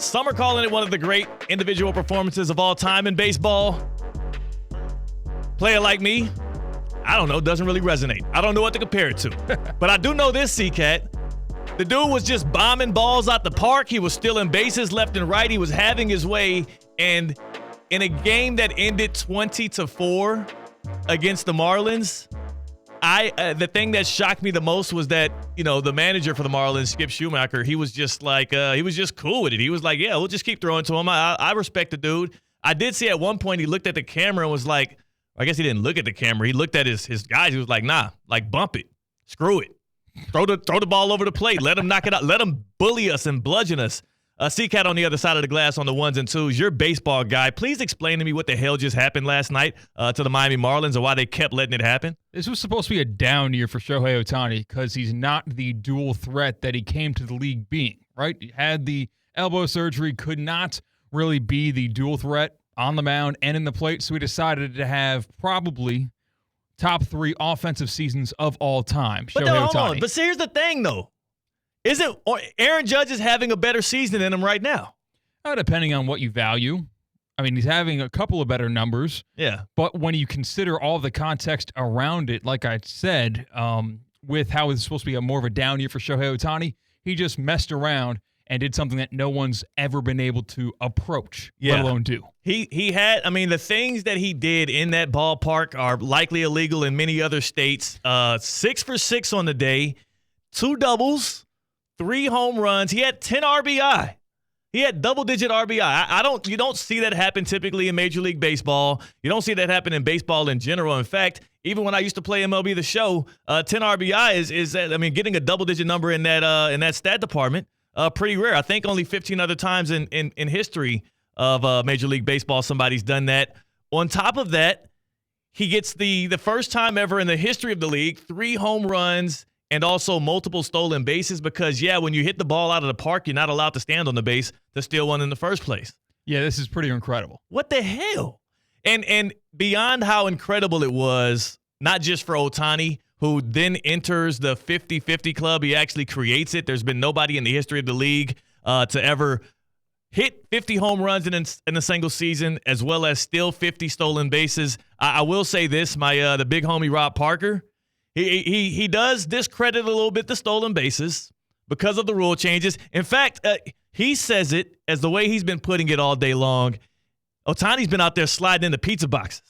Some are calling it one of the great individual performances of all time in baseball. Player like me, I don't know, doesn't really resonate. I don't know what to compare it to. But I do know this, Katt. The dude was just bombing balls out the park. He was stealing bases left and right. He was having his way. And in a game that ended 20-4 against the Marlins, the thing that shocked me the most was that, the manager for the Marlins, Skip Schumacher, he was just like, he was just cool with it. He was like, yeah, we'll just keep throwing to him. I respect the dude. I did see at one point he looked at the camera and was like, I guess he didn't look at the camera. He looked at his guys. He was like, nah, like bump it. Screw it. Throw the ball over the plate. Let him knock it out. Let him bully us and bludgeon us. Katt on the other side of the glass on the ones and twos. You're a baseball guy. Please explain to me what the hell just happened last night to the Miami Marlins and why they kept letting it happen. This was supposed to be a down year for Shohei Ohtani because he's not the dual threat that he came to the league being, right? He had the elbow surgery, could not really be the dual threat on the mound and in the plate, so he decided to have probably top 3 offensive seasons of all time. But Shohei hold Ohtani. on. But see, here's the thing, though. Isn't Aaron Judge is having a better season than him right now? Depending on what you value. I mean, he's having a couple of better numbers. Yeah. But when you consider all the context around it, like I said, with how it's supposed to be more of a down year for Shohei Ohtani, he just messed around and did something that no one's ever been able to approach, let alone do. He had, the things that he did in that ballpark are likely illegal in many other states. 6 for 6 on the day, 2 doubles, 3 home runs. He had 10 RBI. He had double-digit RBI. You don't see that happen typically in Major League Baseball. You don't see that happen in baseball in general. In fact, even when I used to play MLB The Show, 10 RBI is getting a double-digit number in that stat department. Pretty rare. I think only 15 other times in history of Major League Baseball somebody's done that. On top of that, he gets the first time ever in the history of the league 3 home runs and also multiple stolen bases because, when you hit the ball out of the park, you're not allowed to stand on the base to steal one in the first place. Yeah, this is pretty incredible. What the hell? And beyond how incredible it was, not just for Ohtani, who then enters the 50-50 club. He actually creates it. There's been nobody in the history of the league to ever hit 50 home runs in a single season, as well as still 50 stolen bases. I will say this, the big homie Rob Parker, he does discredit a little bit the stolen bases because of the rule changes. In fact, he says it as the way he's been putting it all day long. Ohtani's been out there sliding into pizza boxes.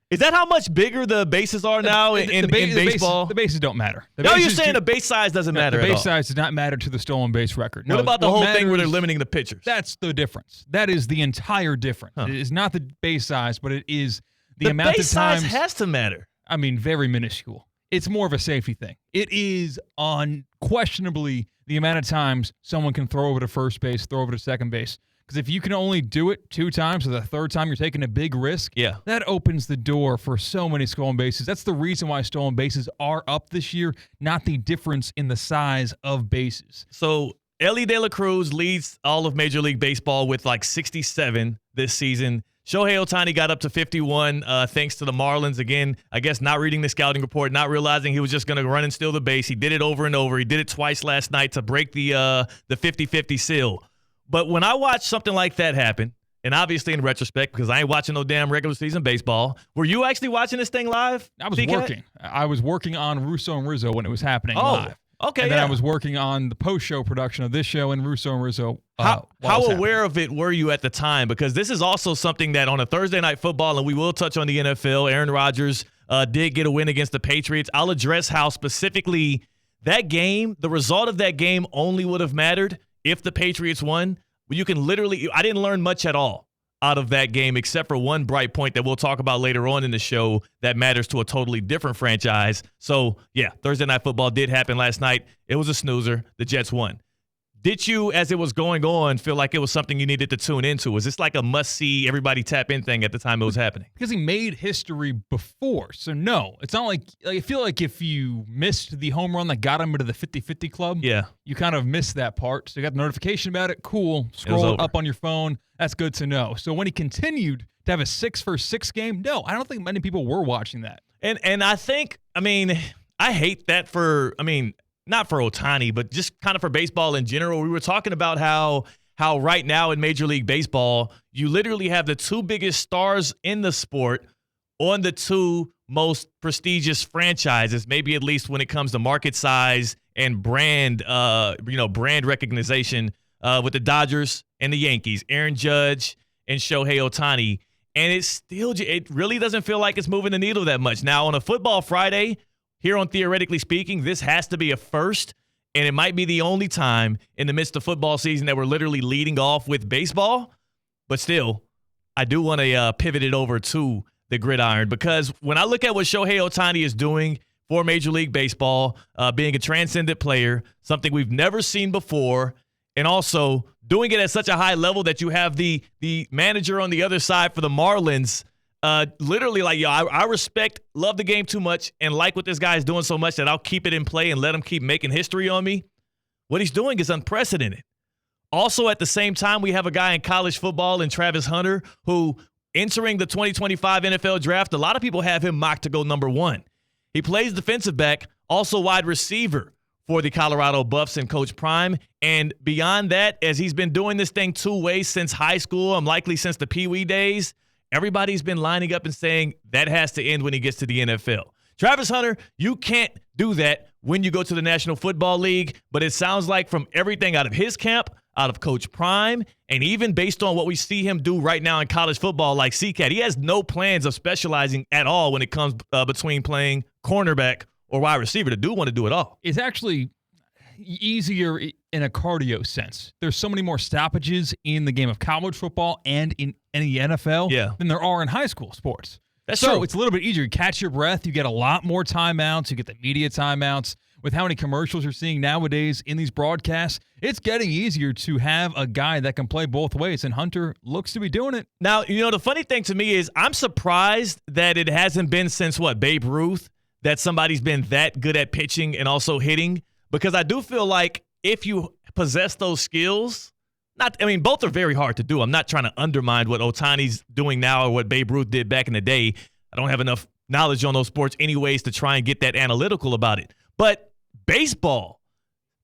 Is that how much bigger the bases are now in baseball? The bases don't matter. You're saying the base size doesn't matter at all. The base size does not matter to the stolen base record. What about the whole thing where they're limiting the pitchers? That's the difference. That is the entire difference. Huh. It is not the base size, but it is the amount of times. The base size has to matter. Very minuscule. It's more of a safety thing. It is unquestionably the amount of times someone can throw over to first base, throw over to second base. Because if you can only do it 2 times, or the third time you're taking a big risk, that opens the door for so many stolen bases. That's the reason why stolen bases are up this year, not the difference in the size of bases. So Ellie De La Cruz leads all of Major League Baseball with 67 this season. Shohei Ohtani got up to 51 thanks to the Marlins. Again, I guess not reading the scouting report, not realizing he was just going to run and steal the base. He did it over and over. He did it twice last night to break the 50-50 seal. But when I watch something like that happen, and obviously in retrospect, because I ain't watching no damn regular season baseball, were you actually watching this thing live? I was working. I was working on Russo and Rizzo when it was happening live. Okay, and then I was working on the post-show production of this show and Russo and Rizzo. How aware of it were you at the time? Because this is also something that on a Thursday Night Football, and we will touch on the NFL, Aaron Rodgers did get a win against the Patriots. I'll address how specifically that game, the result of that game only would have mattered if the Patriots won. You can literally – I didn't learn much at all out of that game except for one bright point that we'll talk about later on in the show that matters to a totally different franchise. So, Thursday Night Football did happen last night. It was a snoozer. The Jets won. Did you, as it was going on, feel like it was something you needed to tune into? Was this like a must-see, everybody tap in thing at the time it was happening? Because he made history before. So, no. It's not like I feel like if you missed the home run that got him into the 50-50 club, you kind of missed that part. So you got the notification about it. Cool. Scroll up on your phone. That's good to know. So when he continued to have a 6-for-6 game, no, I don't think many people were watching that. And I think, I hate that for, not for Ohtani, but just kind of for baseball in general. We were talking about how how right now in Major League Baseball, you literally have the two biggest stars in the sport on the two most prestigious franchises, maybe at least when it comes to market size and brand, brand recognition with the Dodgers and the Yankees, Aaron Judge and Shohei Ohtani. And it really doesn't feel like it's moving the needle that much. Now, on a Football Friday, here on Theoretically Speaking, this has to be a first, and it might be the only time in the midst of football season that we're literally leading off with baseball. But still, I do want to pivot it over to the gridiron, because when I look at what Shohei Ohtani is doing for Major League Baseball, being a transcendent player, something we've never seen before, and also doing it at such a high level that you have the manager on the other side for the Marlins literally like, yo, I love the game too much and like what this guy is doing so much that I'll keep it in play and let him keep making history on me. What he's doing is unprecedented. Also, at the same time, we have a guy in college football in Travis Hunter who, entering the 2025 NFL draft, a lot of people have him mocked to go number 1. He plays defensive back, also wide receiver for the Colorado Buffs and Coach Prime. And beyond that, as he's been doing this thing 2 ways since high school, likely since the Pee Wee days, everybody's been lining up and saying that has to end when he gets to the NFL. Travis Hunter, you can't do that when you go to the National Football League, but it sounds like from everything out of his camp, out of Coach Prime, and even based on what we see him do right now in college football like Katt, he has no plans of specializing at all when it comes between playing cornerback or wide receiver. The dude want to do it all. It's actually easier in a cardio sense. There's so many more stoppages in the game of college football and in the NFL than there are in high school sports. That's so true. It's a little bit easier. You catch your breath. You get a lot more timeouts. You get the media timeouts. With how many commercials you're seeing nowadays in these broadcasts, it's getting easier to have a guy that can play both ways, and Hunter looks to be doing it. Now, the funny thing to me is I'm surprised that it hasn't been since, Babe Ruth, that somebody's been that good at pitching and also hitting, because I do feel like if you possess those skills, both are very hard to do. I'm not trying to undermine what Ohtani's doing now or what Babe Ruth did back in the day. I don't have enough knowledge on those sports anyways to try and get that analytical about it. But baseball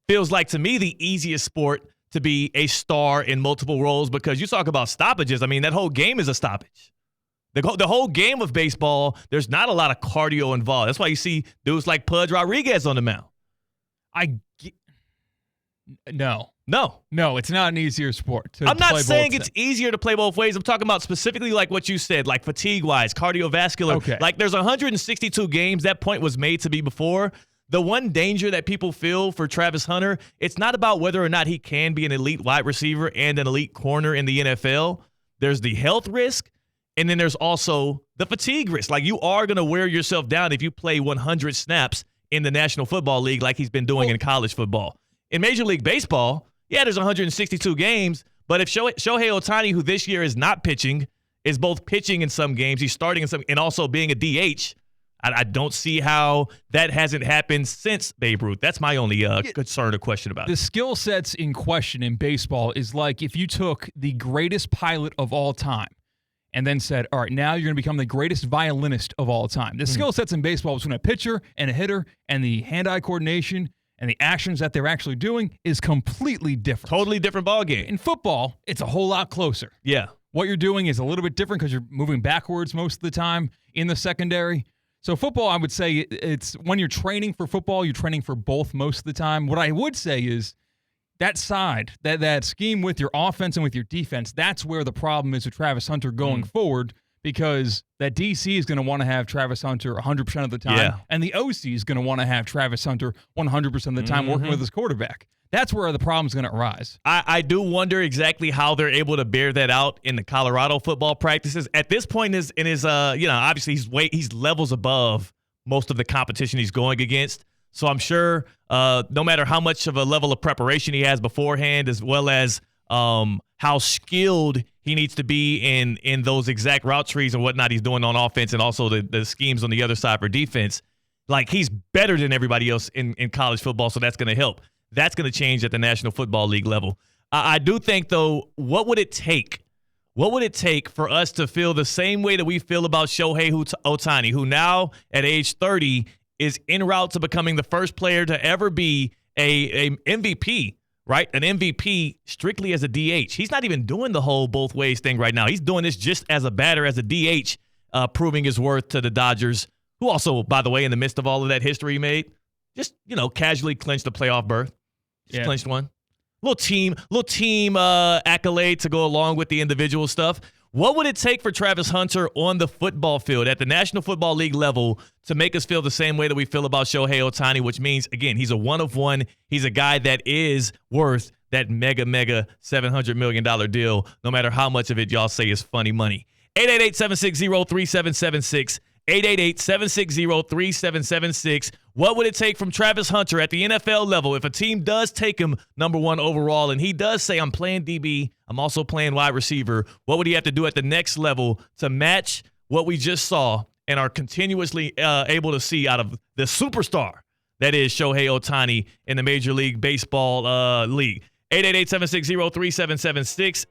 feels like, to me, the easiest sport to be a star in multiple roles, because you talk about stoppages. That whole game is a stoppage. The whole game of baseball, there's not a lot of cardio involved. That's why you see dudes like Pudge Rodriguez on the mound. No, it's not an easier sport. I'm not saying it's easier to play both ways. I'm talking about specifically like what you said, like fatigue-wise, cardiovascular. Okay. Like there's 162 games. That point was made to be before. The one danger that people feel for Travis Hunter, it's not about whether or not he can be an elite wide receiver and an elite corner in the NFL. There's the health risk, and then there's also the fatigue risk. Like, you are going to wear yourself down if you play 100 snaps in the National Football League like he's been doing in college football. In Major League Baseball, there's 162 games, but if Shohei Ohtani, who this year is not pitching, is both pitching in some games, he's starting in some, and also being a DH, I don't see how that hasn't happened since Babe Ruth. That's my only concern or question about it. The skill sets in question in baseball is like if you took the greatest pilot of all time and then said, all right, now you're going to become the greatest violinist of all time. The skill sets in baseball between a pitcher and a hitter and the hand-eye coordination and the actions that they're actually doing is completely different. Totally different ballgame. In football, it's a whole lot closer. Yeah. What you're doing is a little bit different because you're moving backwards most of the time in the secondary. So football, I would say it's when you're training for football, you're training for both most of the time. What I would say is that side, that scheme with your offense and with your defense, that's where the problem is with Travis Hunter going forward, because that DC is going to want to have Travis Hunter 100% of the time, and the OC is going to want to have Travis Hunter 100% of the time working with his quarterback. That's where the problem's going to arise. I do wonder exactly how they're able to bear that out in the Colorado football practices. At this point in his obviously he's levels above most of the competition he's going against. So I'm sure no matter how much of a level of preparation he has beforehand, as well as how skilled he needs to be in those exact route trees and whatnot he's doing on offense, and also the schemes on the other side for defense, like he's better than everybody else in college football. So that's going to help. That's going to change at the National Football League level. I do think, though, what would it take? What would it take for us to feel the same way that we feel about Shohei Ohtani, who now at age 30 is en route to becoming the first player to ever be a MVP right? An MVP strictly as a DH. He's not even doing the whole both ways thing right now. He's doing this just as a batter, as a DH, proving his worth to the Dodgers, who also, by the way, in the midst of all of that history he made, just, casually clinched a playoff berth. Just clinched one. Little team accolade to go along with the individual stuff. What would it take for Travis Hunter on the football field at the National Football League level to make us feel the same way that we feel about Shohei Ohtani, which means, again, he's a one of one. He's a guy that is worth that mega $700 million deal, no matter how much of it y'all say is funny money. 888-760-3776. 888-760-3776. What would it take from Travis Hunter at the NFL level if a team does take him number one overall and he does say, I'm playing DB, I'm also playing wide receiver? What would he have to do at the next level to match what we just saw and are continuously able to see out of the superstar that is Shohei Ohtani in the Major League Baseball league? 888-760-3776.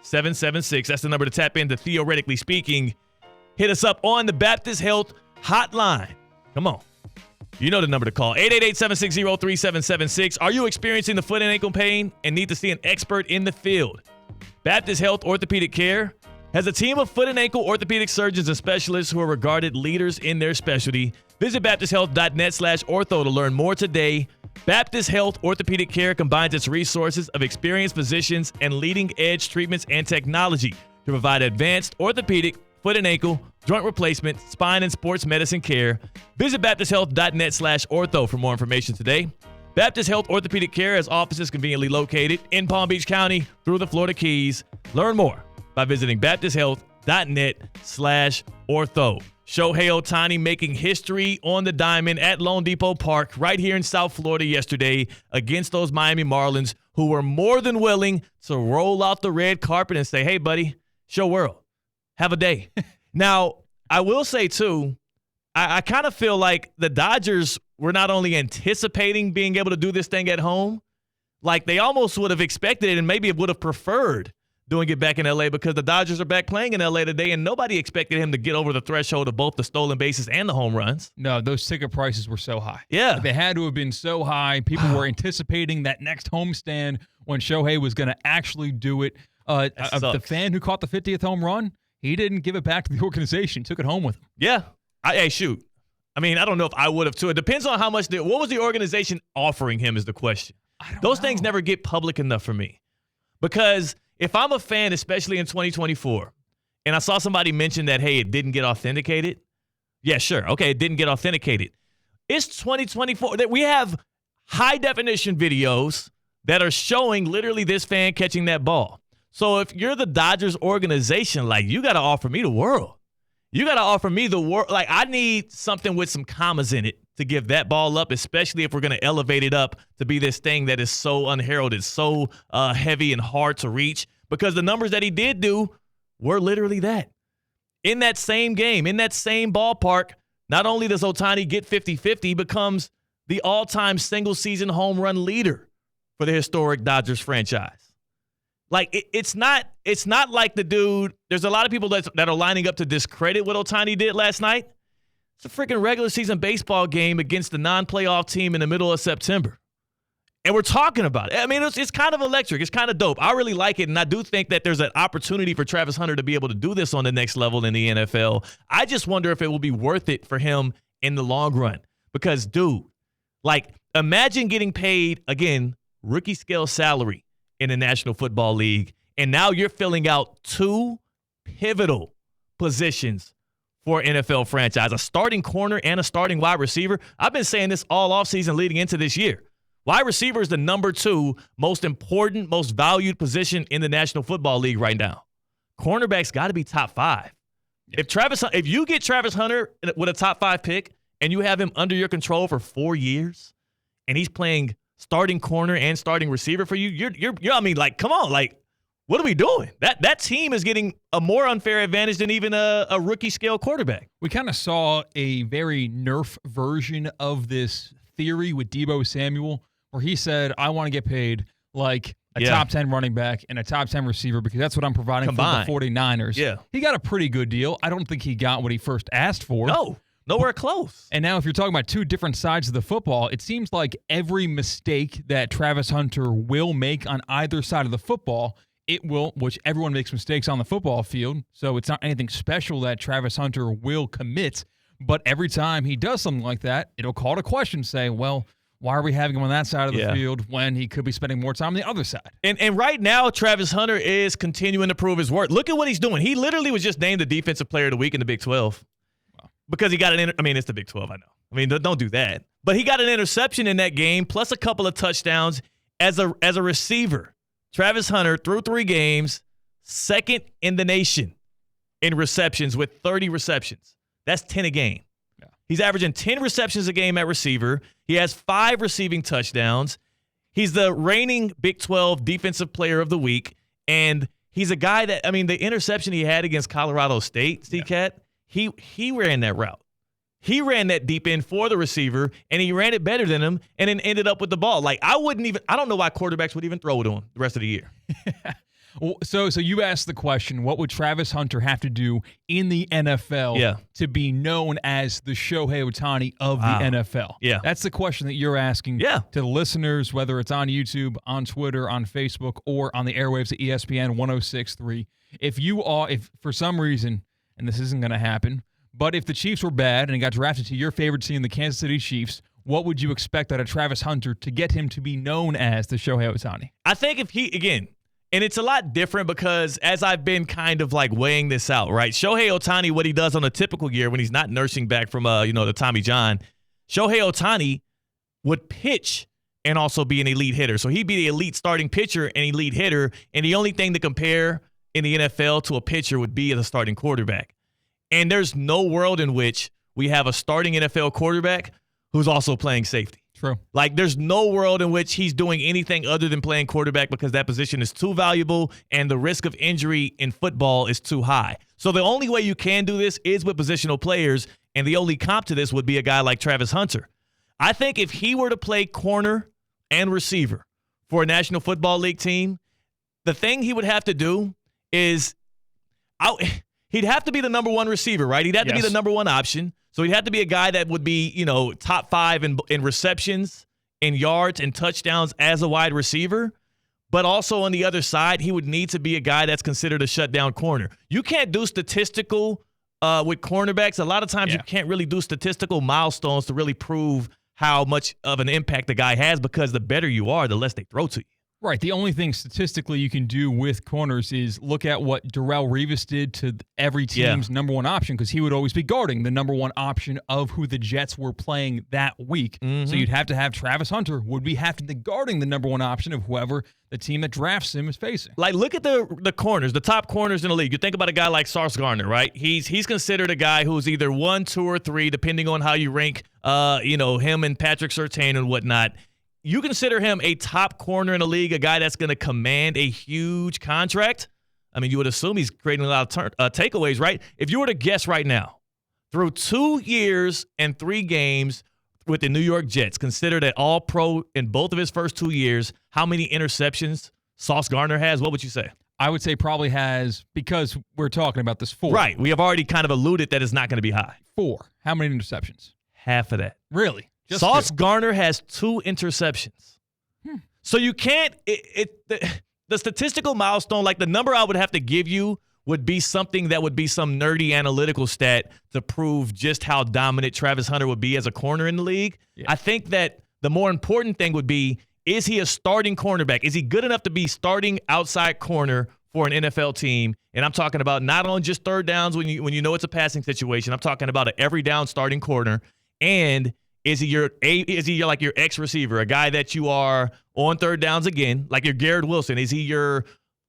888-760-3776. That's the number to tap into Theoretically Speaking. Hit us up on the Baptist Health Hotline. Come on. You know the number to call. 888-760-3776. Are you experiencing the foot and ankle pain and need to see an expert in the field? Baptist Health Orthopedic Care has a team of foot and ankle orthopedic surgeons and specialists who are regarded leaders in their specialty. Visit baptisthealth.net/ortho to learn more today. Baptist Health Orthopedic Care combines its resources of experienced physicians and leading-edge treatments and technology to provide advanced orthopedic, foot and ankle, joint replacement, spine, and sports medicine care. Visit baptisthealth.net/ortho for more information today. Baptist Health Orthopedic Care has offices conveniently located in Palm Beach County through the Florida Keys. Learn more by visiting baptisthealth.net/ortho. Shohei Ohtani making history on the diamond at Lone Depot Park right here in South Florida yesterday against those Miami Marlins, who were more than willing to roll out the red carpet and say, hey, buddy, show world. Have a day. Now, I will say, too, I kind of feel like the Dodgers were not only anticipating being able to do this thing at home, like they almost would have expected it and maybe would have preferred doing it back in L.A. because the Dodgers are back playing in L.A. today, and nobody expected him to get over the threshold of both the stolen bases and the home runs. No, those ticket prices were so high. Yeah. They had to have been so high. People were anticipating that next homestand when Shohei was going to actually do it. The fan who caught the 50th home run, he didn't give it back to the organization. Took it home with him. Yeah. Hey, shoot. I mean, I don't know if I would have, too. It depends on how much. What was the organization offering him is the question. Those things never get public enough for me. Because if I'm a fan, especially in 2024, and I saw somebody mention that, hey, it didn't get authenticated. Yeah, sure. Okay, it didn't get authenticated. It's 2024. That we have high-definition videos that are showing literally this fan catching that ball. So if you're the Dodgers organization, like, you got to offer me the world. You got to offer me the world. Like, I need something with some commas in it to give that ball up, especially if we're going to elevate it up to be this thing that is so unheralded, so heavy and hard to reach, because the numbers that he did do were literally that. In that same game, in that same ballpark, not only does Ohtani get 50-50, he becomes the all-time single-season home run leader for the historic Dodgers franchise. Like, it's not like the dude, there's a lot of people that are lining up to discredit what Ohtani did last night. It's a freaking regular season baseball game against the non-playoff team in the middle of September. And we're talking about it. I mean, it's kind of electric. It's kind of dope. I really like it, and I do think that there's an opportunity for Travis Hunter to be able to do this on the next level in the NFL. I just wonder if it will be worth it for him in the long run. Because, dude, like, imagine getting paid, again, rookie scale salary in the National Football League, and now you're filling out two pivotal positions for an NFL franchise, a starting corner and a starting wide receiver. I've been saying this all offseason leading into this year. Wide receiver is the number 2 most important, most valued position in the National Football League right now. Cornerback's got to be top 5. Yeah. If you get Travis Hunter with a top 5 pick and you have him under your control for 4 years and he's playing starting corner and starting receiver for you, I mean, like, come on, like, what are we doing? That team is getting a more unfair advantage than even a rookie scale quarterback. We kind of saw a very Nerf version of this theory with Deebo Samuel, where he said, I want to get paid like a top 10 running back and a top 10 receiver because that's what I'm providing combined for the 49ers. Yeah. He got a pretty good deal. I don't think he got what he first asked for. No. Nowhere close. And now if you're talking about two different sides of the football, it seems like every mistake that Travis Hunter will make on either side of the football, which everyone makes mistakes on the football field, so it's not anything special that Travis Hunter will commit, but every time he does something like that, it'll call to question, say, well, why are we having him on that side of the field when he could be spending more time on the other side? And right now, Travis Hunter is continuing to prove his worth. Look at what he's doing. He literally was just named the Defensive Player of the Week in the Big 12. Wow. Because he got it's the Big 12, I know. I mean, don't do that. But he got an interception in that game, plus a couple of touchdowns as a receiver. Travis Hunter, through 3 games, second in the nation in receptions with 30 receptions. That's 10 a game. Yeah. He's averaging 10 receptions a game at receiver. He has 5 receiving touchdowns. He's the reigning Big 12 Defensive Player of the Week. And he's a guy that, the interception he had against Colorado State, Katt, he ran that route. He ran that deep end for the receiver, and he ran it better than him, and then ended up with the ball. Like, I don't know why quarterbacks would even throw it on the rest of the year. Well, so you asked the question, what would Travis Hunter have to do in the NFL to be known as the Shohei Ohtani of the NFL? Yeah. That's the question that you're asking to the listeners, whether it's on YouTube, on Twitter, on Facebook, or on the airwaves at ESPN 106.3. If for some reason, and this isn't going to happen, but if the Chiefs were bad and he got drafted to your favorite team, the Kansas City Chiefs, what would you expect out of Travis Hunter to get him to be known as the Shohei Ohtani? I think and it's a lot different because as I've been kind of like weighing this out, right? Shohei Ohtani, what he does on a typical year when he's not nursing back from, the Tommy John, Shohei Ohtani would pitch and also be an elite hitter. So he'd be the elite starting pitcher and elite hitter, and the only thing to compare in the NFL to a pitcher would be as a starting quarterback. And there's no world in which we have a starting NFL quarterback who's also playing safety. True. Like, there's no world in which he's doing anything other than playing quarterback because that position is too valuable and the risk of injury in football is too high. So the only way you can do this is with positional players, and the only comp to this would be a guy like Travis Hunter. I think if he were to play corner and receiver for a National Football League team, the thing he would have to do is he'd have to be the number 1 receiver, right? He'd have to be the number 1 option. So he'd have to be a guy that would be, top 5 in receptions, in yards, and touchdowns as a wide receiver. But also on the other side, he would need to be a guy that's considered a shutdown corner. You can't do statistical with cornerbacks. A lot of times you can't really do statistical milestones to really prove how much of an impact the guy has, because the better you are, the less they throw to you. Right. The only thing statistically you can do with corners is look at what Darrelle Revis did to every team's number 1 option, because he would always be guarding the number 1 option of who the Jets were playing that week. Mm-hmm. So you'd have to have Travis Hunter would be having to guarding the number 1 option of whoever the team that drafts him is facing. Like, look at the corners, the top corners in the league. You think about a guy like Sauce Gardner, right? He's considered a guy who's either 1, 2, or 3, depending on how you rank, him and Patrick Surtain and whatnot. You consider him a top corner in the league, a guy that's going to command a huge contract? You would assume he's creating a lot of takeaways, right? If you were to guess right now, through 2 years and 3 games with the New York Jets, considered an all-pro in both of his first 2 years, how many interceptions Sauce Gardner has? What would you say? I would say probably has, because we're talking about this, 4. Right. We have already kind of alluded that it's not going to be high. 4. How many interceptions? Half of that. Really? Sauce Gardner has 2 interceptions. So you can't the statistical milestone, like the number I would have to give you would be something that would be some nerdy analytical stat to prove just how dominant Travis Hunter would be as a corner in the league. Yeah. I think that the more important thing would be, is he a starting cornerback? Is he good enough to be starting outside corner for an NFL team? And I'm talking about not on just third downs when you know it's a passing situation. I'm talking about an every down starting corner. And is he your X receiver, a guy that you are on third downs again, like your Garrett Wilson? Is he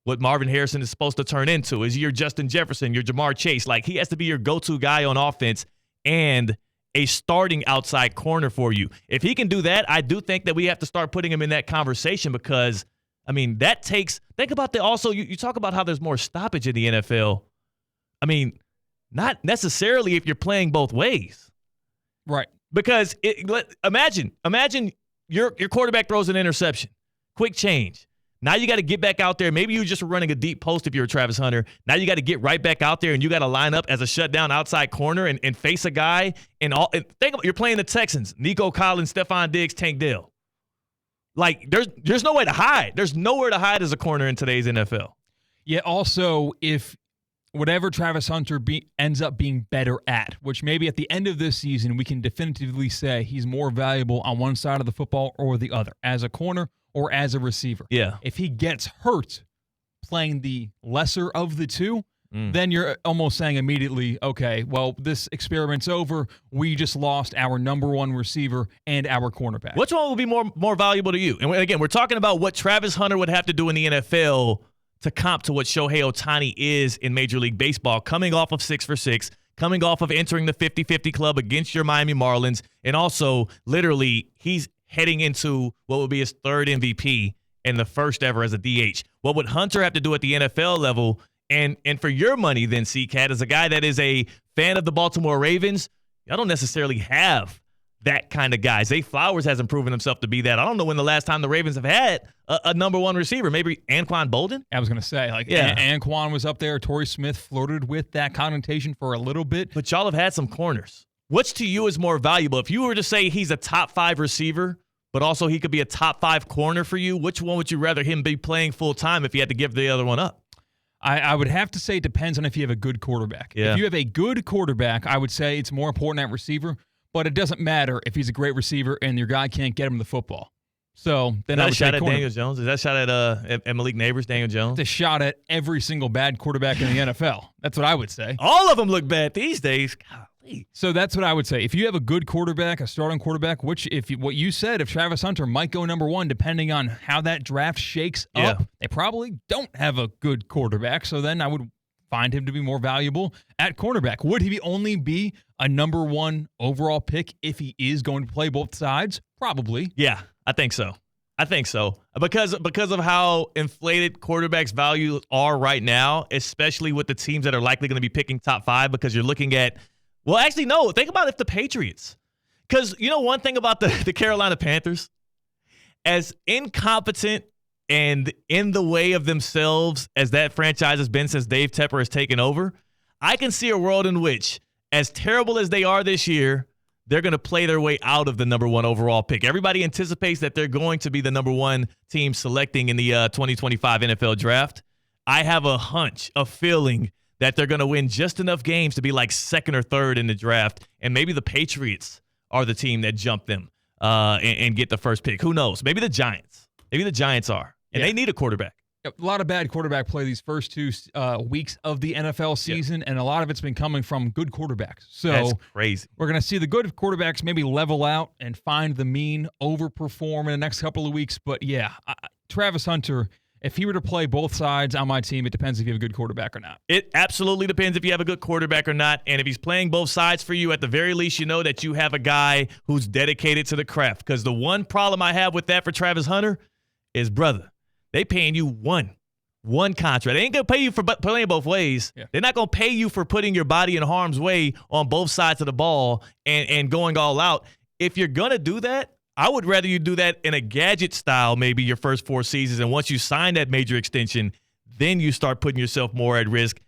what Marvin Harrison is supposed to turn into? Is he your Justin Jefferson, your Jamar Chase? Like, he has to be your go-to guy on offense and a starting outside corner for you. If he can do that, I do think that we have to start putting him in that conversation, because, that takes – think about also you talk about how there's more stoppage in the NFL. Not necessarily if you're playing both ways. Right. Because imagine your quarterback throws an interception, quick change. Now you got to get back out there. Maybe you just were running a deep post if you're a Travis Hunter. Now you got to get right back out there, and you got to line up as a shutdown outside corner and face a guy. And think about, you're playing the Texans: Nico Collins, Stephon Diggs, Tank Dell. Like there's no way to hide. There's nowhere to hide as a corner in today's NFL. Yeah. Also, if whatever Travis Hunter ends up being better at, which maybe at the end of this season we can definitively say he's more valuable on one side of the football or the other, as a corner or as a receiver. Yeah. If he gets hurt playing the lesser of the two, then you're almost saying immediately, okay, well, this experiment's over. We just lost our number one receiver and our cornerback. Which one will be more valuable to you? And again, we're talking about what Travis Hunter would have to do in the NFL to comp to what Shohei Ohtani is in Major League Baseball, coming off of 6 for 6, coming off of entering the 50-50 club against your Miami Marlins, and also literally he's heading into what would be his third MVP and the first ever as a DH. What would Hunter have to do at the NFL level? And for your money then, Katt, as a guy that is a fan of the Baltimore Ravens, I don't necessarily have that kind of guy. Zay Flowers hasn't proven himself to be that. I don't know when the last time the Ravens have had a number one receiver. Maybe Anquan Bolden? I was going to say, Anquan was up there. Torrey Smith flirted with that connotation for a little bit. But y'all have had some corners. Which to you is more valuable? If you were to say he's a top 5 receiver, but also he could be a top 5 corner for you, which one would you rather him be playing full time if you had to give the other one up? I would have to say it depends on if you have a good quarterback. Yeah. If you have a good quarterback, I would say it's more important at receiver, but it doesn't matter if he's a great receiver and your guy can't get him the football. So then I would say shot at Daniel Jones? Is that shot at Malik Neighbors, Daniel Jones? It's a shot at every single bad quarterback in the NFL. That's what I would say. All of them look bad these days. Golly. So that's what I would say. If you have a good quarterback, a starting quarterback, which what you said, if Travis Hunter might go number one, depending on how that draft shakes up, they probably don't have a good quarterback. So then I would find him to be more valuable at cornerback. Would he only be a number one overall pick if he is going to play both sides? Probably. Yeah, I think so. Because of how inflated quarterbacks' value are right now, especially with the teams that are likely going to be picking top 5, because you're looking at, well, actually, no, think about if the Patriots. Because you know one thing about the Carolina Panthers, as incompetent and in the way of themselves as that franchise has been since Dave Tepper has taken over, I can see a world in which, as terrible as they are this year, they're going to play their way out of the number one overall pick. Everybody anticipates that they're going to be the number one team selecting in the 2025 NFL draft. I have a hunch, a feeling that they're going to win just enough games to be like second or third in the draft, and maybe the Patriots are the team that jump them and get the first pick. Who knows? Maybe the Giants. Maybe the Giants are, and they need a quarterback. A lot of bad quarterback play these first 2 weeks of the NFL season, and a lot of it's been coming from good quarterbacks. So that's crazy. We're going to see the good quarterbacks maybe level out and find the mean overperform in the next couple of weeks. But, Travis Hunter, if he were to play both sides on my team, it depends if you have a good quarterback or not. It absolutely depends if you have a good quarterback or not. And if he's playing both sides for you, at the very least, you know that you have a guy who's dedicated to the craft. Because the one problem I have with that for Travis Hunter is, brother, they paying you one contract. They ain't going to pay you for playing both ways. Yeah. They're not going to pay you for putting your body in harm's way on both sides of the ball and going all out. If you're going to do that, I would rather you do that in a gadget style, maybe your first 4 seasons. And once you sign that major extension, then you start putting yourself more at risk